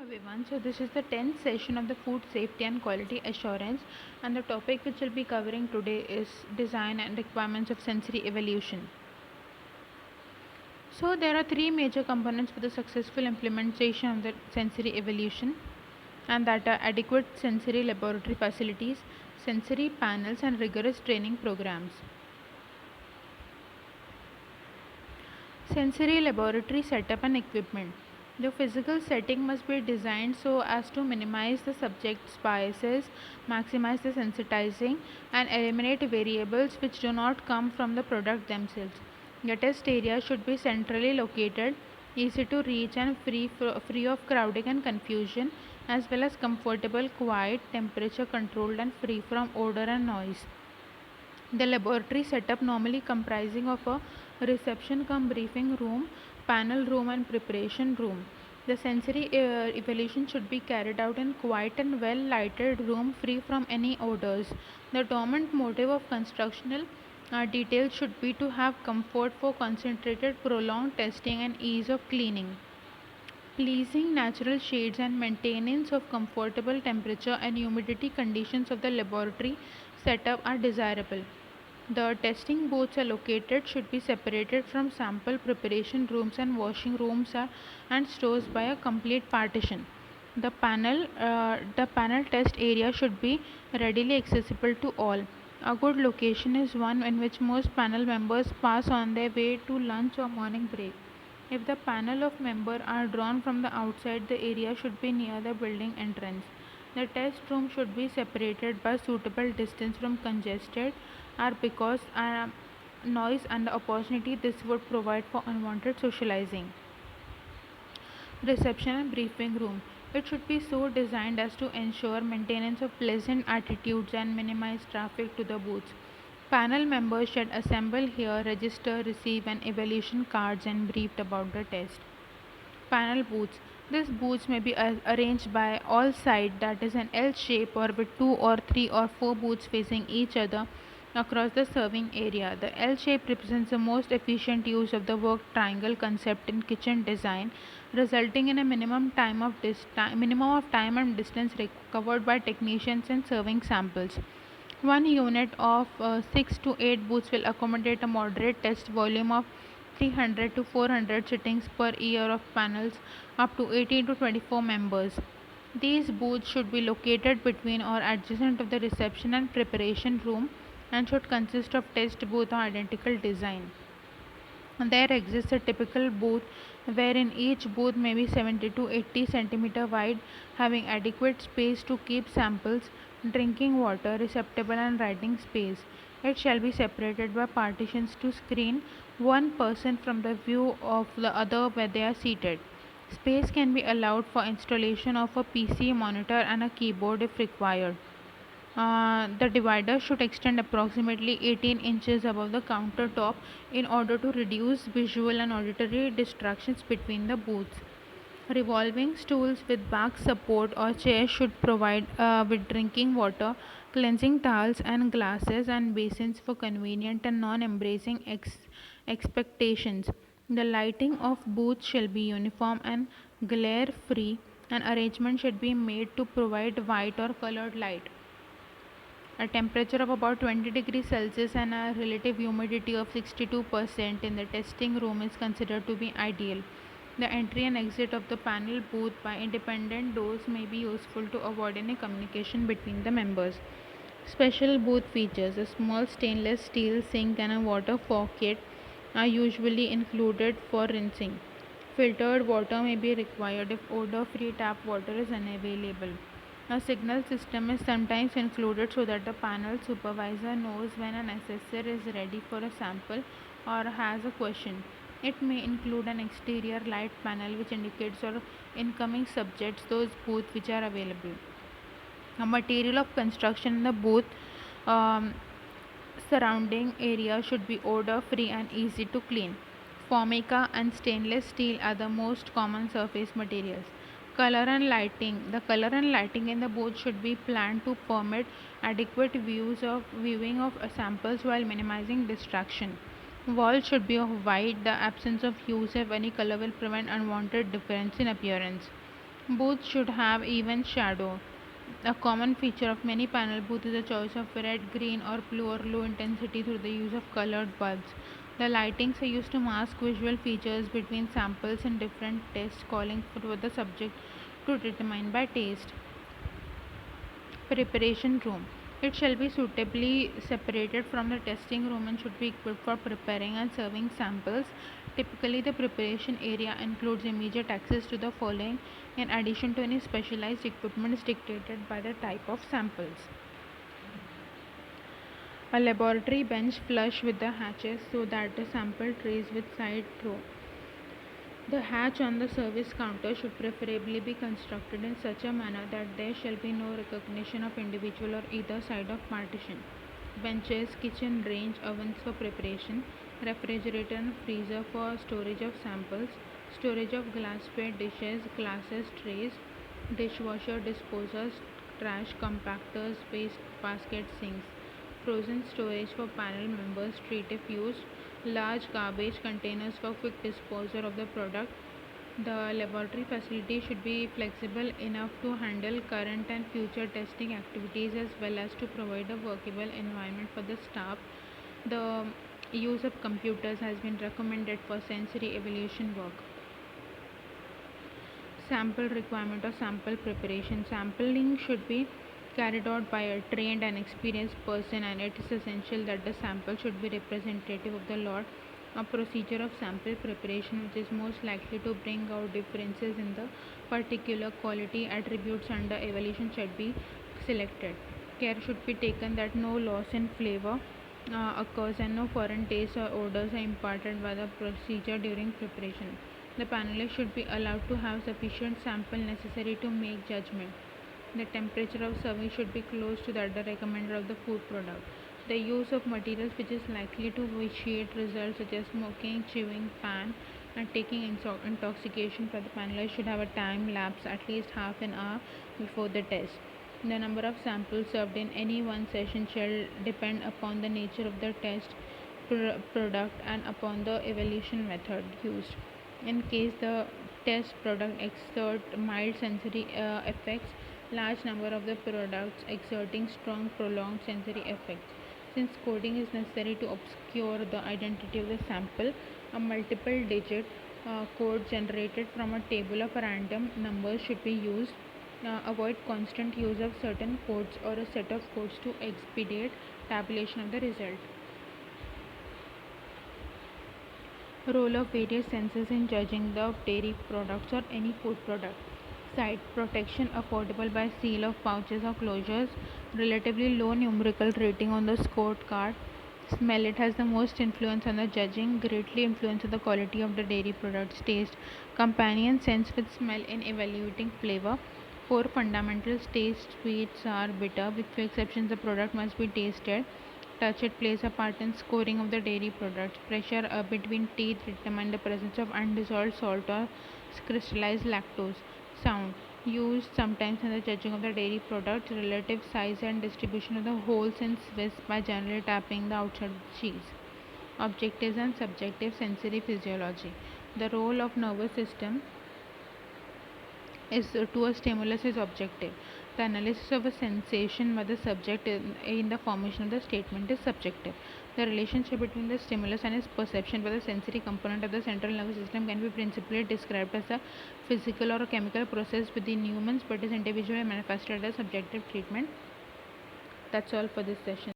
everyone. So this is the 10th session of the food safety and quality assurance, and the topic which we'll be covering today is design and requirements of sensory evaluation. So there are three major components for the successful implementation of the sensory evaluation, and that are adequate sensory laboratory facilities, sensory panels, and rigorous training programs. Sensory laboratory setup and equipment. The physical setting must be designed so as to minimize the subject's biases, maximize the sensitizing, and eliminate variables which do not come from the product themselves. The test area should be centrally located, easy to reach, and free of crowding and confusion, as well as comfortable, quiet, temperature controlled, and free from odor and noise. The laboratory setup normally comprising of a reception cum briefing room, panel room, and preparation room. The sensory evaluation should be carried out in quiet and well lighted room free from any odors. The dominant motive of constructional details should be to have comfort for concentrated prolonged testing and ease of cleaning. Pleasing natural shades and maintenance of comfortable temperature and humidity conditions of the laboratory setup are desirable. The testing booths are located should be separated from sample preparation rooms and washing rooms and stores by a complete partition. The panel test area should be readily accessible to all. A good location is one in which most panel members pass on their way to lunch or morning break. If the panel of members are drawn from the outside, the area should be near the building entrance. The test room should be separated by suitable distance from congested or because noise and the opportunity this would provide for unwanted socializing. Reception and briefing room. It should be so designed as to ensure maintenance of pleasant attitudes and minimize traffic to the booths. Panel members should assemble here, register, receive, and evaluation cards and briefed about the test. Panel booths. These booths may be arranged by all sides, that is an L shape, or with two or three or four booths facing each other across the serving area. The L shape represents the most efficient use of the work triangle concept in kitchen design, resulting in a minimum of time and distance covered by technicians and serving samples. One unit of 6 to 8 booths will accommodate a moderate test volume of 300 to 400 sittings per year of panels up to 18 to 24 members. These booths should be located between or adjacent of the reception and preparation room and should consist of test booth or identical design. There exists a typical booth wherein each booth may be 70 to 80 centimeter wide, having adequate space to keep samples, drinking water, receptacle, and writing space. It shall be separated by partitions to screen one person from the view of the other where they are seated. Space can be allowed for installation of a PC monitor and a keyboard if required. The divider should extend approximately 18 inches above the countertop in order to reduce visual and auditory distractions between the booths. Revolving stools with back support or chairs should provide with drinking water, cleansing towels, and glasses and basins for convenient and non-embracing expectations. The lighting of booths shall be uniform and glare-free, and arrangement should be made to provide white or colored light. A temperature of about 20 degrees Celsius and a relative humidity of 62% in the testing room is considered to be ideal. The entry and exit of the panel booth by independent doors may be useful to avoid any communication between the members. Special booth features: a small stainless steel sink and a water faucet are usually included for rinsing. Filtered water may be required if odor free tap water is unavailable. A signal system is sometimes included so that the panel supervisor knows when an assessor is ready for a sample or has a question. It may include an exterior light panel which indicates our incoming subjects those booths which are available. A material of construction in the booth um, surrounding area should be odor free and easy to clean. Formica and stainless steel are the most common surface materials. Color and lighting. The color and lighting in the booth should be planned to permit adequate viewing of samples while minimizing distraction. Walls should be of white. The absence of hues of any color will prevent unwanted difference in appearance. Booths should have even shadow. A common feature of many panel booths is the choice of red, green, or blue or low intensity through the use of colored bulbs. The lightings are used to mask visual features between samples in different tests, calling for the subject to determine by taste. Preparation room. It shall be suitably separated from the testing room and should be equipped for preparing and serving samples. Typically, the preparation area includes immediate access to the following in addition to any specialized equipment dictated by the type of samples. A laboratory bench flush with the hatches so that the sample trays with side through. The hatch on the service counter should preferably be constructed in such a manner that there shall be no recognition of individual or either side of partition. Benches, kitchen range, ovens for preparation, refrigerator and freezer for storage of samples, storage of glassware dishes, glasses, trays, dishwasher disposers, trash compactors, waste baskets, sinks, frozen storage for panel members treat if used, large garbage containers for quick disposal of the product. The laboratory facility should be flexible enough to handle current and future testing activities as well as to provide a workable environment for the staff. The use of computers has been recommended for sensory evaluation work. Sample requirement or sample preparation. Sampling should be carried out by a trained and experienced person, and it is essential that the sample should be representative of the lot. A procedure of sample preparation which is most likely to bring out differences in the particular quality attributes under evaluation should be selected. Care should be taken that no loss in flavor occurs and no foreign tastes or odors are imparted by the procedure during preparation. The panelists should be allowed to have sufficient sample necessary to make judgment. The temperature of serving should be close to that recommended of the food product. The use of materials which is likely to vitiate results such as smoking, chewing, pan, and taking intoxication for the panelists should have a time lapse at least half an hour before the test. The number of samples served in any one session shall depend upon the nature of the test product and upon the evaluation method used. In case the test product exert mild sensory effects, large number of the products exerting strong prolonged sensory effects. Since coding is necessary to obscure the identity of the sample, a multiple digit code generated from a table of random numbers should be used. Avoid constant use of certain codes or a set of codes to expedite tabulation of the result. Role of various sensors in judging the dairy products or any food product. Site protection affordable by seal of pouches or closures. Relatively low numerical rating on the scorecard. Smell. It has the most influence on the judging, greatly influences the quality of the dairy products. Taste. Companion sense with smell in evaluating flavor. Four fundamentals: taste, sweet, sour, bitter. With few exceptions, the product must be tasted. Touch. It plays a part in scoring of the dairy products. Pressure between teeth determine the presence of undissolved salt or crystallized lactose. Sound used sometimes in the judging of the dairy products. Relative size and distribution of the holes in Swiss by generally tapping the outside of the cheese. Objective and subjective sensory physiology. The role of nervous system is to a stimulus is objective. The analysis of a sensation by the subject in the formation of the statement is subjective. The relationship between the stimulus and its perception by the sensory component of the central nervous system can be principally described as a physical or a chemical process within humans but is individually manifested as subjective treatment. That's all for this session.